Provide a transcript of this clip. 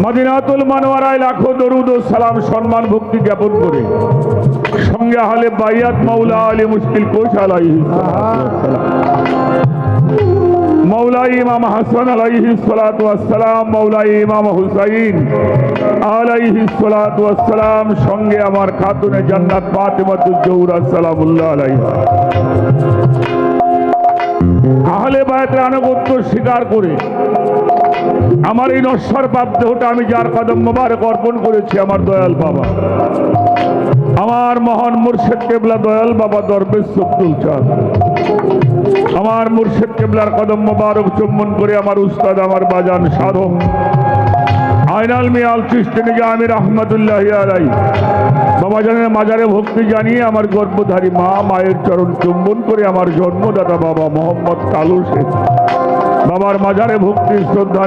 মদিনাতুল মুনাওয়ারায় লাখো দরুদ ও সালাম সম্মান ভক্তি জ্ঞাপন করে সঙ্গে আহলে বাইয়াত মাওলা আলী মুশকিল কুশ আলাইহিস সালাম, মৌলা ইমাম হাসান আলাইহিস সালাতু ওয়াস সালাম, মৌলা ইমাম হুসাইন আলাইহিস সালাতু ওয়াস সালাম, সঙ্গে আমার খাতুনে জান্নাত ফাতেমাতুজ জোহরা সালামুল্লাহ আলাইহা। আহলে বায়াতের আনুগত্য স্বীকার করে আমার এই নশ্বর পাপ দেহটা আমি যার কদম মোবারক অর্পণ করেছি, আমার দয়াল বাবা, আমার মহান মুর্শিদ কেবলা দয়াল বাবা দরবেশ আব্দুল চাঁদ, আমার মুর্শিদ কেবলার কদম মোবারক চুম্বন করে আমার উস্তাদ আমার বাজান সাধক আইনাল মিয়াল চিশতি নিজামী রহমাতুল্লাহি আলাইহি বাবা জানের মাজারে ভক্তি জানিয়ে আমার গর্ভধারী মা মায়ের চরণ চুম্বন করে আমার জন্মদাতা বাবা মোহাম্মদ কালু শেখ বাবার মাজারে ভক্তি শ্রদ্ধা